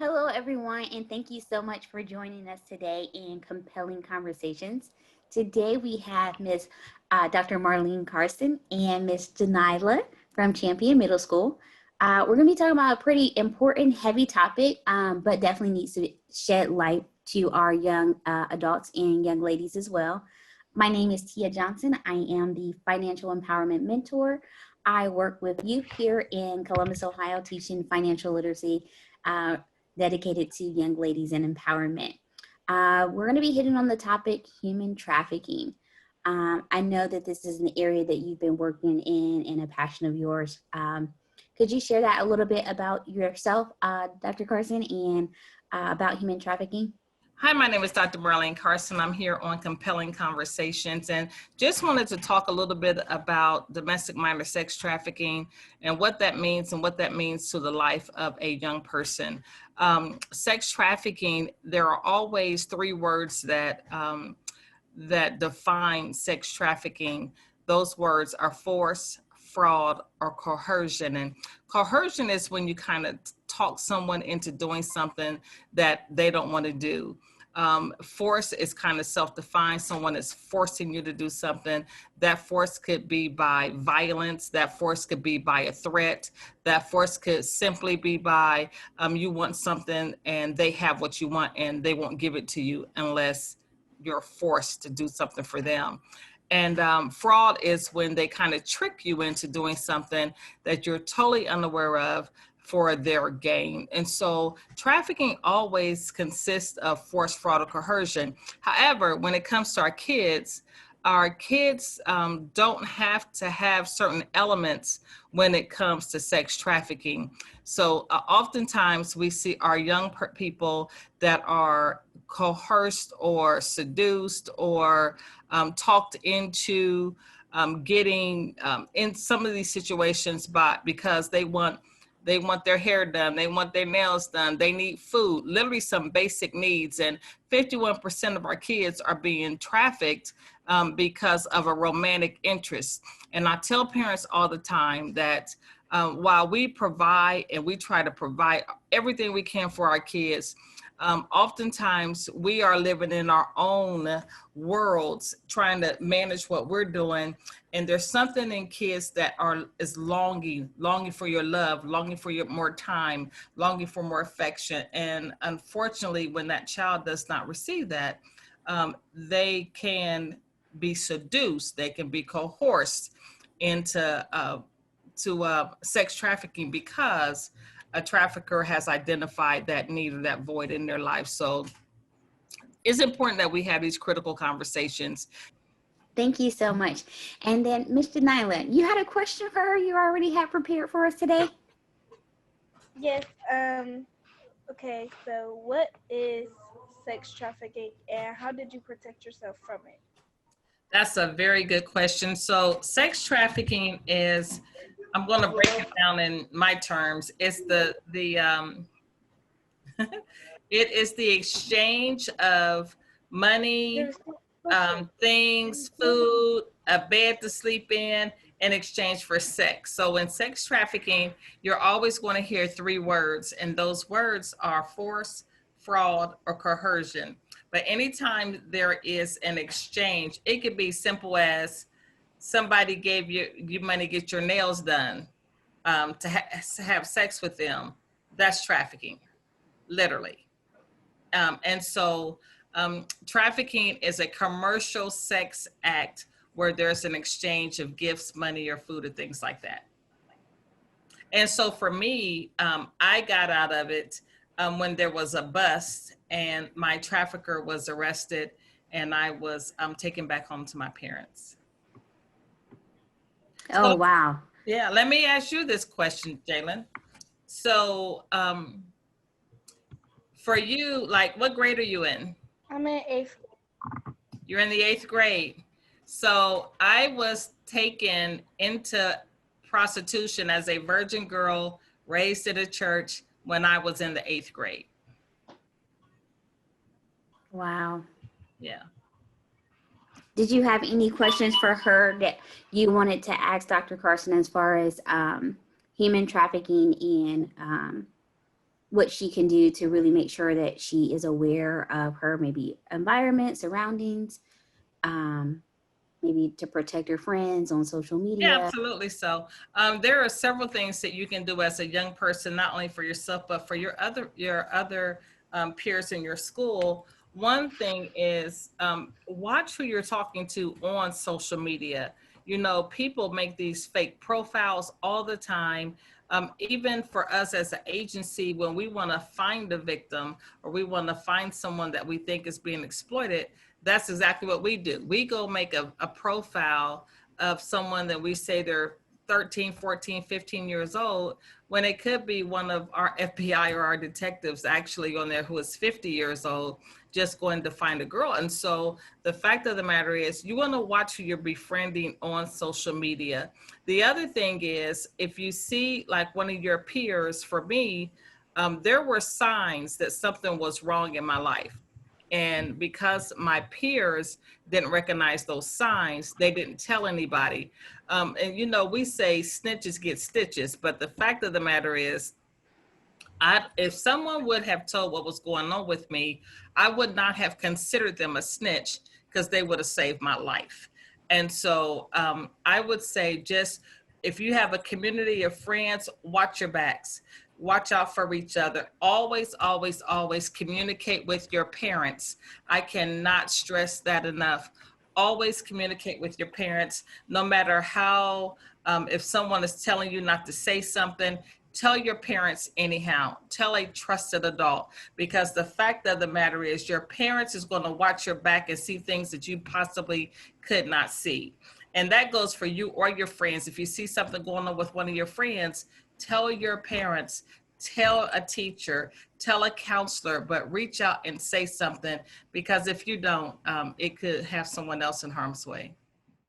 Hello, everyone, and thank you so much for joining us today in Compelling Conversations. Today we have Ms. Dr. Marlene Carson and Ms. Jainyla from Champion Middle School. We're going to be talking about a pretty important, heavy topic, but definitely needs to shed light to our young adults and young ladies as well. My name is Tia Johnson. I am the Financial Empowerment Mentor. I work with youth here in Columbus, Ohio, teaching financial literacy. Dedicated to young ladies and empowerment. We're going to be hitting on the topic human trafficking. I know that this is an area that you've been working in and a passion of yours. Could you share that a little bit about yourself, Dr. Carson, and about human trafficking? Hi, my name is Dr. Marlene Carson. I'm here on Compelling Conversations and just wanted to talk a little bit about domestic minor sex trafficking and what that means to the life of a young person. Sex trafficking, there are always three words that define sex trafficking. Those words are force, fraud, or coercion. And coercion is when you kind of talk someone into doing something that they don't want to do. Force is kind of self-defined. Someone is forcing you to do something. That force could be by violence. That force could be by a threat. That force could simply be by you want something and they have what you want and they won't give it to you unless you're forced to do something for them. And fraud is when they kind of trick you into doing something that you're totally unaware of for their gain. And so trafficking always consists of force, fraud, or coercion. However, when it comes to our kids don't have to have certain elements when it comes to sex trafficking. So oftentimes we see our young people that are coerced or seduced or talked into getting in some of these situations because they want their hair done, they want their nails done, they need food, literally some basic needs. And 51% of our kids are being trafficked because of a romantic interest. And I tell parents all the time that while we provide and we try to provide everything we can for our kids, oftentimes we are living in our own worlds, trying to manage what we're doing. And there's something in kids that is longing for your love, longing for your more time, longing for more affection. And unfortunately, when that child does not receive that, they can be seduced, they can be coerced into sex trafficking because a trafficker has identified that need or that void in their life. So it's important that we have these critical conversations. Thank you so much. And then, Ms. Jainyla, you had a question for her you already had prepared for us today? Yes. Okay, so what is sex trafficking and how did you protect yourself from it? That's a very good question. So sex trafficking is, I'm going to break it down in my terms. It's the it is the exchange of money, things, food, a bed to sleep in exchange for sex. So in sex trafficking, you're always going to hear three words, and those words are force, fraud, or coercion. But anytime there is an exchange, it could be simple as somebody gave you money to get your nails done, to have sex with them. That's trafficking, literally. And so trafficking is a commercial sex act where there's an exchange of gifts, money, or food, or things like that. And so for me, I got out of it when there was a bust and my trafficker was arrested and I was taken back home to my parents. Oh, wow. Yeah, let me ask you this question, Jalen. So for you, like, what grade are you in? I'm in 8th. You're in the 8th grade. So I was taken into prostitution as a virgin girl raised in a church when I was in the 8th grade. Wow. Yeah. Did you have any questions for her that you wanted to ask Dr. Carson as far as human trafficking and what she can do to really make sure that she is aware of her maybe environment, surroundings, maybe to protect her friends on social Yeah, media. absolutely. So there are several things that you can do as a young person, not only for yourself, but for your other peers in your school. One thing is watch who you're talking to on social media. You know, people make these fake profiles all the time. Even for us as an agency, when we want to find a victim or we want to find someone that we think is being exploited, that's exactly what we do. We go make a profile of someone that we say they're 13, 14, 15 years old, when it could be one of our FBI or our detectives actually on there who is 50 years old, just going to find a girl. And so the fact of the matter is, you want to watch who you're befriending on social media. The other thing is, if you see like one of your peers, for me, there were signs that something was wrong in my life. And because my peers didn't recognize those signs, they didn't tell anybody. And you know, we say snitches get stitches, but the fact of the matter is, if someone would have told what was going on with me, I would not have considered them a snitch because they would have saved my life. And so I would say, just if you have a community of friends, watch your backs. Watch out for each other. Always, always, always communicate with your parents. I cannot stress that enough. Always communicate with your parents, no matter how, if someone is telling you not to say something, tell your parents anyhow. Tell a trusted adult, because the fact of the matter is, your parents is going to watch your back and see things that you possibly could not see. And that goes for you or your friends. If you see something going on with one of your friends, tell your parents, tell a teacher, tell a counselor, but reach out and say something, because if you don't, it could have someone else in harm's way.